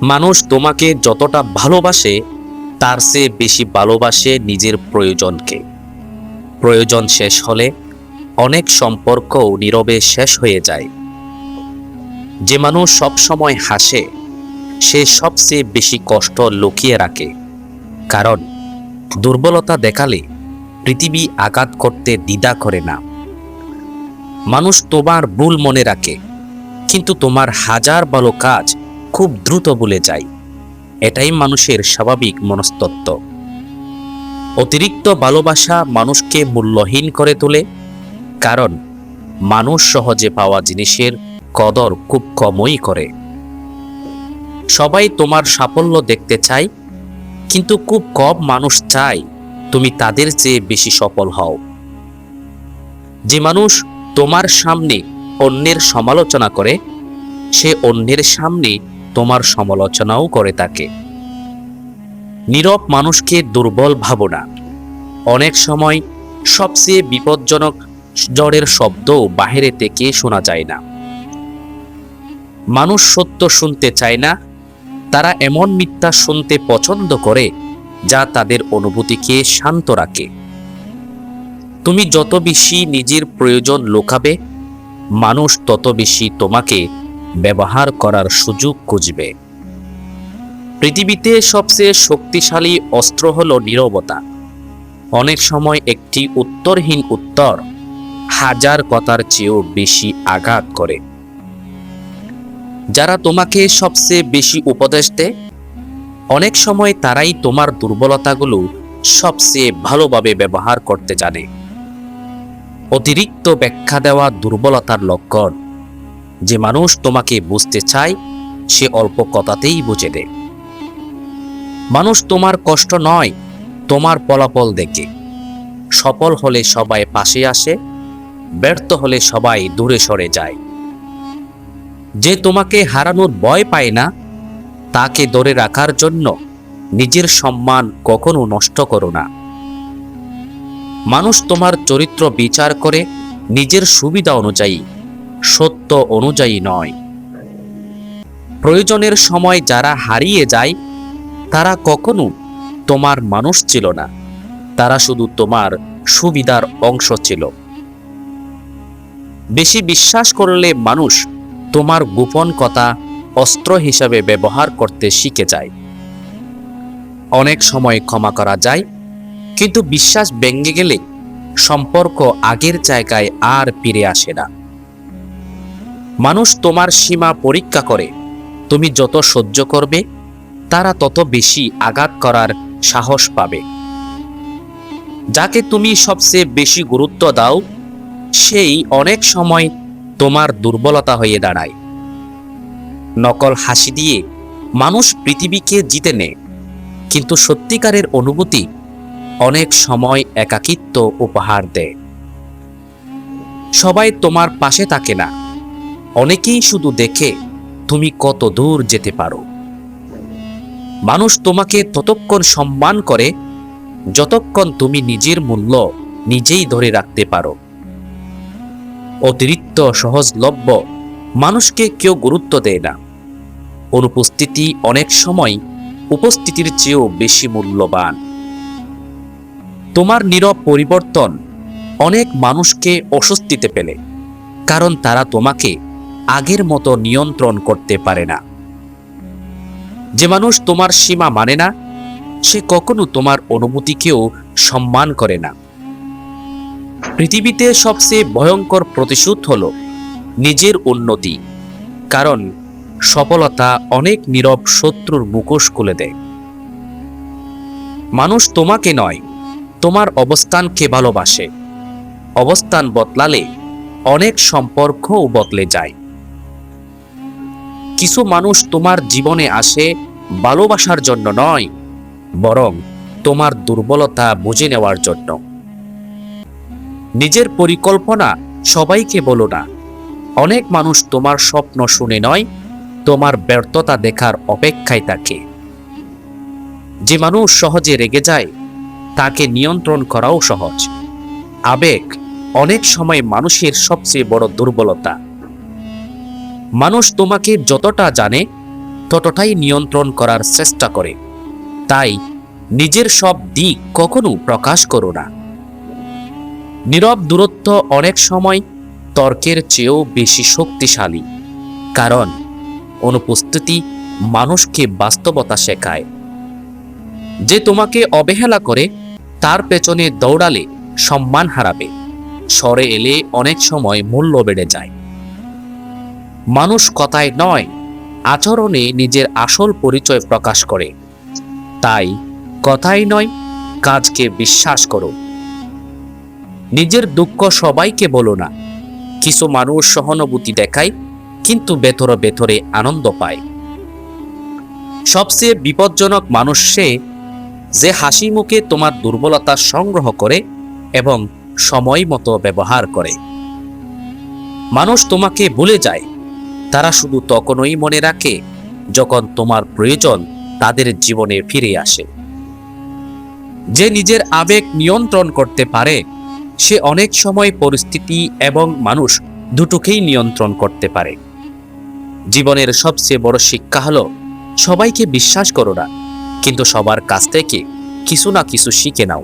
মানুষ তোমাকে যতটা ভালোবাসে তার চেয়ে বেশি ভালোবাসে নিজের প্রয়োজনকে। প্রয়োজন শেষ হলে অনেক সম্পর্কও নীরবে শেষ হয়ে যায়। যে মানুষ সব সময় হাসে সে সবচেয়ে বেশি কষ্ট লুকিয়ে রাখে, কারণ দুর্বলতা দেখালে পৃথিবী আঘাত করতে দ্বিধা করে না। মানুষ তোমার ভুল মনে রাখে, কিন্তু তোমার হাজার ভালো কাজ খুব দ্রুত ভুলে যায়। এটাই মানুষের স্বাভাবিক মনস্তত্ত্ব। অতিরিক্ত ভালোবাসা মানুষকে মূল্যহীন করে তোলে, কারণ মানুষ সহজে পাওয়া জিনিসের কদর খুব কমই করে। সবাই তোমার সাফল্য দেখতে চায়, কিন্তু খুব কম মানুষ চায় তুমি তাদের চেয়ে বেশি সফল হও। যে মানুষ তোমার সামনে অন্যের সমালোচনা করে সে অন্যের সামনে তোমার সমালোচনাও করে থাকে। নীরব মানুষকে দুর্বল ভাবো না। অনেক সময় সবচেয়ে বিপজ্জনক জ্বরের শব্দও বাহিরে থেকে শোনা যায় না। মানুষ সত্য শুনতে চায় না, তারা এমন মিথ্যা শুনতে পছন্দ করে যা তাদের অনুভূতিকে শান্ত রাখে। তুমি যত বেশি নিজের প্রয়োজন লুকাবে, মানুষ তত বেশি তোমাকে ব্যবহার করার সুযোগ খুঁজবে। পৃথিবীতে সবচেয়ে শক্তিশালী অস্ত্র হলো নীরবতা। অনেক সময় একটি উত্তরহীন উত্তর হাজার কথার চেয়েও বেশি আঘাত করে। যারা তোমাকে সবচেয়ে বেশি উপদেশ দেয়, অনেক সময় তারাই তোমার দুর্বলতাগুলো সবচেয়ে ভালোভাবে ব্যবহার করতে জানে। অতিরিক্ত ব্যাখ্যা দেওয়া দুর্বলতার লক্ষণ। যে মানুষ তোমাকে বুঝতে চায় সে অল্প কথাতেই বুঝে দেয়। মানুষ তোমার কষ্ট নয়, তোমার ফলাফল দেখে। সফল হলে সবাই পাশে আসে, ব্যর্থ হলে সবাই দূরে সরে যায়। যে তোমাকে হারানোর ভয় পায় না, তাকে ধরে রাখার জন্য নিজের সম্মান কখনো নষ্ট করো না। মানুষ তোমার চরিত্র বিচার করে নিজের সুবিধা অনুযায়ী, সত্য অনুযায়ী নয়। প্রয়োজনের সময় যারা হারিয়ে যায় তারা কখনো তোমার মানুষ ছিল না, তারা শুধু তোমার সুবিধার অংশ ছিল। বেশি বিশ্বাস করলে মানুষ তোমার গোপন কথা অস্ত্র হিসাবে ব্যবহার করতে শিখে যায়। অনেক সময় ক্ষমা করা যায়, কিন্তু বিশ্বাস ভেঙে গেলে সম্পর্ক আগের জায়গায় আর ফিরে আসে না। মানুষ তোমার সীমা পরীক্ষা করে। তুমি যত সহ্য করবে তারা তত বেশি আঘাত করার সাহস পাবে। যাকে তুমি সবচেয়ে বেশি গুরুত্ব দাও সেই অনেক সময় তোমার দুর্বলতা হয়ে দাঁড়ায়। নকল হাসি দিয়ে মানুষ পৃথিবীকে জিতে নেয়, কিন্তু সত্যিকারের অনুভূতি অনেক সময় একাকিত্ব উপহার দেয়। সবাই তোমার পাশে থাকে না, অনেকেই শুধু দেখে তুমি কত দূর যেতে পারো। মানুষ তোমাকে ততক্ষণ সম্মান করে যতক্ষণ তুমি নিজের মূল্য নিজেই ধরে রাখতে পারো। অতিরিক্ত সহজলভ্য মানুষকে কেউ গুরুত্ব দেয় না। অনুপস্থিতি অনেক সময় উপস্থিতির চেয়েও বেশি মূল্যবান। তোমার নীরব পরিবর্তন অনেক মানুষকে অস্বস্তিতে ফেলে, কারণ তারা তোমাকে আগের মতো নিয়ন্ত্রণ করতে পারে না। যে মানুষ তোমার সীমা মানে না সে কখনো তোমার অনুভূতিকেও সম্মান করে না। পৃথিবীতে সবচেয়ে ভয়ঙ্কর প্রতিশোধ হলো নিজের উন্নতি, কারণ সফলতা অনেক নীরব শত্রুর মুখোশ খুলে দেয়। মানুষ তোমাকে নয়, তোমার অবস্থানকে ভালোবাসে। অবস্থান বদলালে অনেক সম্পর্কও বদলে যায়। কিছু মানুষ তোমার জীবনে আসে ভালোবাসার জন্য নয়, বরং তোমার দুর্বলতা বুঝে নেওয়ার জন্য। নিজের পরিকল্পনা সবাইকে বলো না। অনেক মানুষ তোমার স্বপ্ন শুনে নয়, তোমার ব্যর্থতা দেখার অপেক্ষায় থাকে। যে মানুষ সহজে রেগে যায় তাকে নিয়ন্ত্রণ করাও সহজ। আবেগ অনেক সময় মানুষের সবচেয়ে বড় দুর্বলতা। মানুষ তোমাকে যতটা জানে ততটাই নিয়ন্ত্রণ করার চেষ্টা করে। তাই নিজের সব দিক কখনো প্রকাশ করো না। নীরব দূরত্ব অনেক সময় তর্কের চেয়েও বেশি শক্তিশালী, কারণ অনুপস্থিতি মানুষকে বাস্তবতা শেখায়। যে তোমাকে অবহেলা করে তার পেছনে দৌড়ালে সম্মান হারাবে, সরে এলে অনেক সময় মূল্য বেড়ে যায়। মানুষ কথায় নয়, আচরণে নিজের আসল পরিচয় প্রকাশ করে। তাই কথাই নয়, কাজকে বিশ্বাস করো। নিজের দুঃখ সবাইকে বলো না। কিছু মানুষ সহানুভূতি দেখায় কিন্তু ভেতরে ভেতরে আনন্দ পায়। সবচেয়ে বিপজ্জনক মানুষ সে, যে হাসি মুখে তোমার দুর্বলতা সংগ্রহ করে এবং সময় মতো ব্যবহার করে। মানুষ তোমাকে ভুলে যায়, তারা শুধু তখনই মনে রাখে যখন তোমার প্রয়োজন তাদের জীবনে ফিরে আসে। যে নিজের আবেগ নিয়ন্ত্রণ করতে পারে সে অনেক সময় পরিস্থিতি এবং মানুষ দুটোকেই নিয়ন্ত্রণ করতে পারে। জীবনের সবচেয়ে বড় শিক্ষা হলো, সবাইকে বিশ্বাস করো না, কিন্তু সবার কাছ থেকে কিছু না কিছু শিখে নাও।